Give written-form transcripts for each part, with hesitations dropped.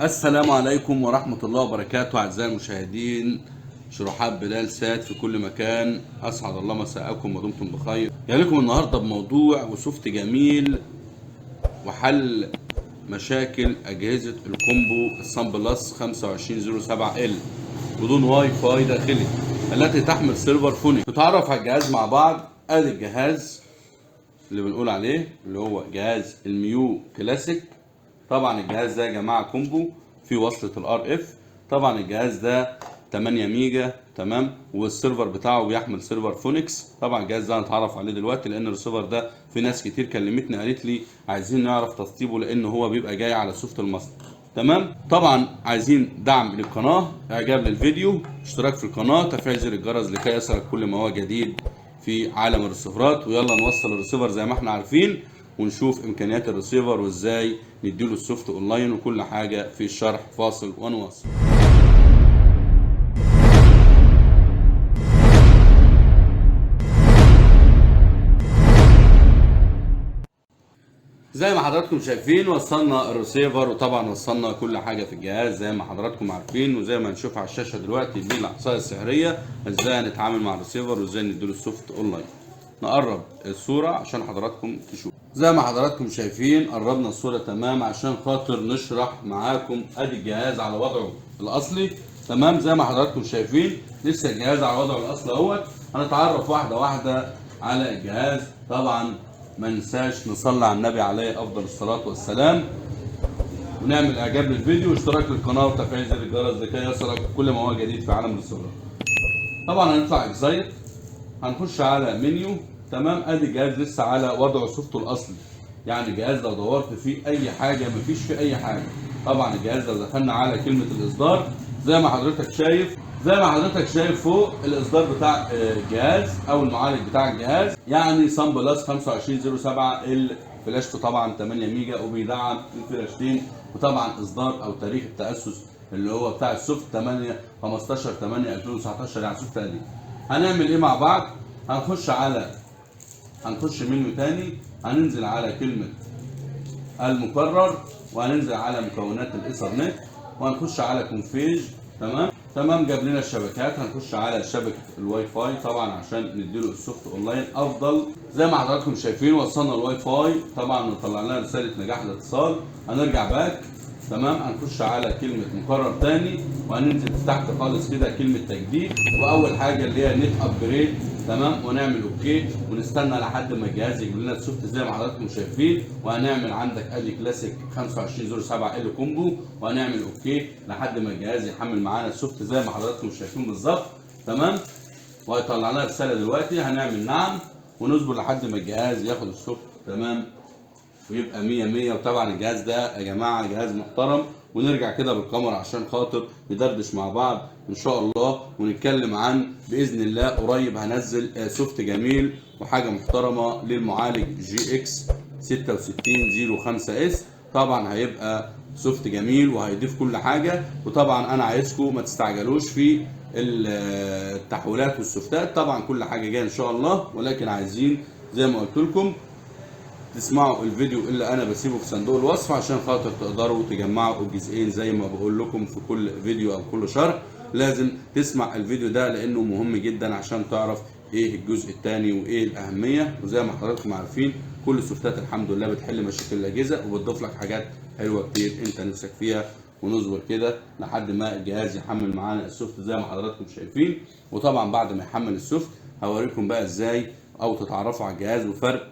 السلام عليكم ورحمة الله وبركاته أعزائي المشاهدين. شروحات بلال سات في كل مكان، أسعد الله مساءكم ودمتم بخير. جاي لكم النهاردة بموضوع وسوفت جميل وحل مشاكل أجهزة الكومبو الصن بلس 2507L بدون واي فاي داخلي التي تحمل سيرفر فوني. نتعرف على الجهاز مع بعض. ادي الجهاز اللي بنقول عليه اللي هو جهاز الميو كلاسيك. طبعا الجهاز ده يا جماعه كومبو في وصله الار اف. طبعا الجهاز ده 8 ميجا تمام، والسيرفر بتاعه بيحمل سيرفر فونكس. طبعا الجهاز ده هنتعرف عليه دلوقتي لان الريسيفر ده في ناس كتير كلمتني قالت لي عايزين نعرف تسطيبه لان هو بيبقى جاي على سوفت المصنع. تمام. طبعا عايزين دعم للقناه، اعجاب للفيديو، اشتراك في القناه، تفعيل زر الجرس لكي يصلك كل ما هو جديد في عالم الريسيفرات. ويلا نوصل الريسيفر زي ما احنا عارفين ونشوف امكانيات الريسيفر وازاي نديله السوفت اونلاين وكل حاجه في الشرح. فاصل ونواصل. زي ما حضراتكم شايفين وصلنا الريسيفر، وطبعا وصلنا كل حاجه في الجهاز زي ما حضراتكم عارفين، وزي ما نشوف على الشاشه دلوقتي دي العصايه السحريه ازاي هنتعامل مع الريسيفر وازاي نديله السوفت اونلاين. نقرب الصوره عشان حضراتكم تشوفوا. زي ما حضراتكم شايفين قربنا الصوره تمام عشان خاطر نشرح معاكم. ادي الجهاز على وضعه الاصلي تمام زي ما حضراتكم شايفين، لسه الجهاز على وضعه الاصلي اهوت. هنتعرف واحده واحده على الجهاز. طبعا ما ننساش نصلي على النبي عليه افضل الصلاه والسلام، ونعمل اعجاب للفيديو واشتراك للقناه وتفعيل زر الجرس لكي يصلك كل ما هو جديد في عالم الريسيفرات. طبعا هنطلع اكزايت، هنخش على منيو تمام. ادي الجهاز لسه على وضعه سوفته الاصلي، يعني الجهاز لو دورت فيه اي حاجه مفيش فيه اي حاجه. طبعا الجهاز لو دخلنا على كلمه الاصدار زي ما حضرتك شايف فوق الاصدار بتاع الجهاز او المعالج بتاع الجهاز، يعني صن بلس 2507 فلاشته طبعا 8 ميجا وبيدعم الفلاشتين. وطبعا اصدار او تاريخ التاسس اللي هو بتاع السوفت 8 15 8 2019 يعني سوفت قديم. هنعمل ايه مع بعض؟ هنخش منيو تاني، هننزل على كلمة المكرر وهننزل على مكونات الايثرنت وهنخش على كونفيج. تمام جاب لنا الشبكات. هنخش على شبكة الواي فاي طبعا عشان نديله السوفت اونلاين افضل. زي ما حضراتكم شايفين وصلنا الواي فاي طبعا وطلع لنا رسالة نجاح الاتصال. هنرجع باك تمام، هنخش على كلمة مكرر تاني وهننزل تحت خالص كده كلمة تجديد، واول حاجة اللي هي نت ابجريد تمام، ونعمل اوكي ونستنى لحد ما الجهاز يجيب لنا السوفت زي ما حضراتكم شايفين. وهنعمل عندك ادي كلاسيك 2507L كومبو وهنعمل اوكي لحد ما الجهاز يحمل معانا السوفت زي ما حضراتكم شايفين بالظبط. تمام، وهيطلع لنا رسالة دلوقتي هنعمل نعم ونصبر لحد ما الجهاز ياخد السوفت تمام ويبقى 100 100. وطبعا الجهاز ده يا جماعه جهاز محترم. ونرجع كده بالكاميرا عشان خاطر ندردش مع بعض ان شاء الله ونتكلم عن باذن الله قريب هنزل سوفت جميل وحاجه محترمه للمعالج جي اكس 6605 اس. طبعا هيبقى سوفت جميل وهيضيف كل حاجه. وطبعا انا عايزكم ما تستعجلوش في التحويلات والسوفتات، طبعا كل حاجه جايه ان شاء الله، ولكن عايزين زي ما قلت لكم تسمعوا الفيديو اللي انا بسيبه في صندوق الوصف عشان خاطر تقدروا تجمعوا الجزئين زي ما بقول لكم في كل فيديو او كل شرح. لازم تسمع الفيديو ده لانه مهم جدا عشان تعرف ايه الجزء الثاني وايه الاهميه. وزي ما حضراتكم عارفين كل السوفتات الحمد لله بتحل مشاكل الاجهزه وبتضيف لك حاجات حلوه كتير انت نفسك فيها. ونصبر كده لحد ما الجهاز يحمل معانا السوفت زي ما حضراتكم شايفين. وطبعا بعد ما يحمل السوفت هوريكم بقى ازاي او تتعرفوا على الجهاز وفرق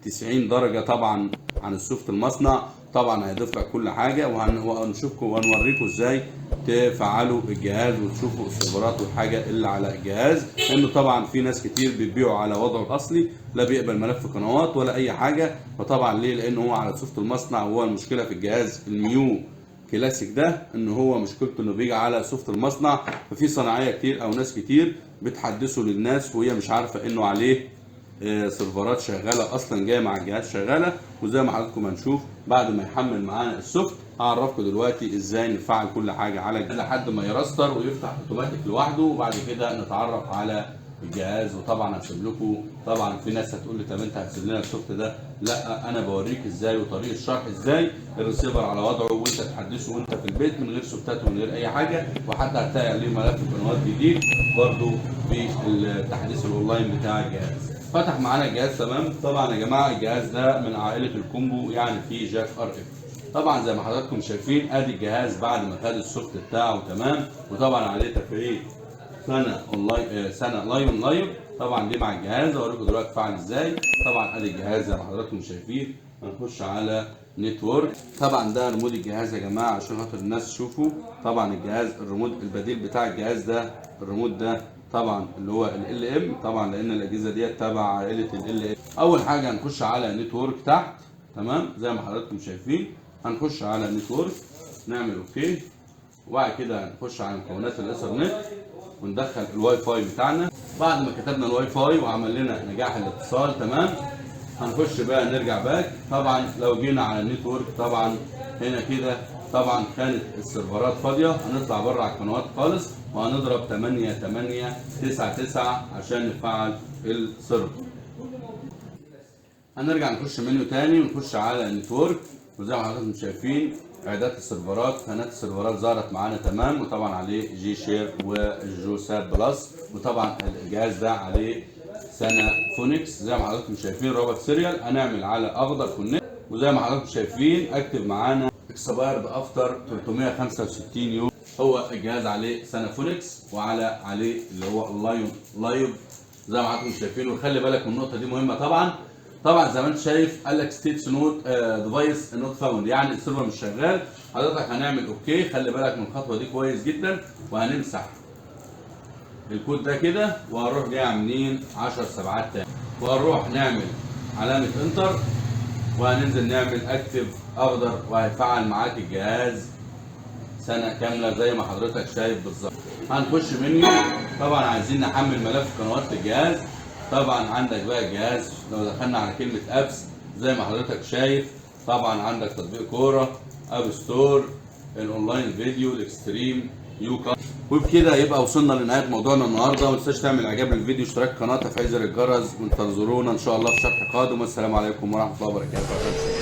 90 درجة طبعا عن السوفت المصنع. طبعا هيضيف لك كل حاجة وهنشوفكم وهنوريكم ازاي تفعلوا الجهاز وتشوفوا السيرفرات والحاجة اللي على الجهاز، لانه طبعا في ناس كتير بتبيعوا على وضعه الاصلي لا بيقبل ملف قنوات ولا اي حاجة. فطبعا ليه؟ لانه هو على سوفت المصنع. وهو المشكلة في الجهاز الميو كلاسيك ده ان هو مشكلته انه بيجي على سوفت المصنع. ففي صناعية كتير او ناس كتير بتحدثه للناس وهي مش عارفة انه عليه سيرفرات شغاله اصلا جايه مع الجهاز شغاله. وزي ما حضراتكم هنشوف بعد ما يحمل معانا السوفت هعرفكم دلوقتي ازاي نفعل كل حاجه على الجهاز لحد ما يرستر ويفتح اوتوماتيك لوحده. وبعد كده نتعرف على الجهاز. وطبعا هسيب لكم، طبعا في ناس هتقول لي طب انت هتسيب لنا السوفت ده؟ لا، انا بوريك ازاي وطريقه الشرح ازاي الريسيفر على وضعه وانت تحدثه وانت في البيت من غير سوفتات ومن غير اي حاجه، وحتى هتلاقي عليه ملف قنوات جديد برضو في التحديث الاونلاين بتاع الجهاز. فتح معانا الجهاز تمام. طبعا يا جماعه الجهاز ده من عائله الكومبو، يعني فيه جاك ار اف. طبعا زي ما حضراتكم شايفين ادي الجهاز بعد ما خد السوفت بتاعه تمام، وطبعا عليه تفعيل سنه اونلاين، سنه لايف. طبعا دي مع الجهاز اوريكم دلوقتي فعل ازاي. طبعا ادي الجهاز زي ما حضراتكم شايفين. هنخش على نتورك. طبعا ده ريموت الجهاز يا جماعه عشان خاطر الناس تشوفوا. طبعا الجهاز الريموت البديل بتاع الجهاز ده، الريموت ده طبعا اللي هو ال ام، طبعا لان الاجهزه ديت تبع عائله ال ام. اول حاجه هنخش على نتورك تحت تمام زي ما حضراتكم شايفين. هنخش على نتورك نعمل اوكي، وبعد كده هنخش على مكونات الايثرنت وندخل الواي فاي بتاعنا. بعد ما كتبنا الواي فاي وعمل لنا نجاح الاتصال تمام، هنخش بقى نرجع باك. طبعا لو جينا على النتورك طبعا هنا كده طبعا كانت السيرفرات فاضيه، هنطلع بره على القنوات خالص وهنضرب 8899 عشان نفعل السيرفر. هنرجع نخش منيو تاني ونخش على النتورك، وزي ما حضراتكم شايفين اعداد السيرفرات، قناه السيرفرات ظهرت معانا تمام، وطبعا عليه جي شير وجو ساب بلس، وطبعا الجهاز ده عليه سنه فونكس زي ما حضراتكم شايفين رابط سيريال. هنعمل على اخضر كونكت، وزي ما حضراتكم شايفين اكتب معانا اكسبايرد افتر 365 يوم. هو الجهاز عليه سنه فونكس وعلى عليه اللي هو اللايون لايف زي ما حضراتكم شايفين. وخلي بالك من النقطه دي مهمه. طبعا زي ما انت شايف قال لك ستيتس نوت ديفايس نوت فاوند، يعني السيرفر مش شغال. حضرتك هنعمل اوكي، خلي بالك من الخطوه دي كويس جدا، وهنمسح الكود ده كده وهنروح جاي عاملين 10 سبعات تاني، وهنروح نعمل علامه انتر وهننزل نعمل اكتف اخضر، وهيتفعل معاك الجهاز سنه كامله زي ما حضرتك شايف بالظبط. هنخش منيو. طبعا عايزين نحمل ملف قنوات الجهاز. طبعا عندك بقى الجهاز لو دخلنا على كلمه ابس زي ما حضرتك شايف، طبعا عندك تطبيق كوره، اب ستور، الاونلاين فيديو، الاكستريم، يوكا. وبكده يبقى وصلنا لنهايه موضوعنا النهارده. ما تنساش تعمل اعجاب للفيديو، اشتراك القناه، تفعيل زر الجرس، وانتظرونا ان شاء الله في شرح قادم. والسلام عليكم ورحمه الله وبركاته.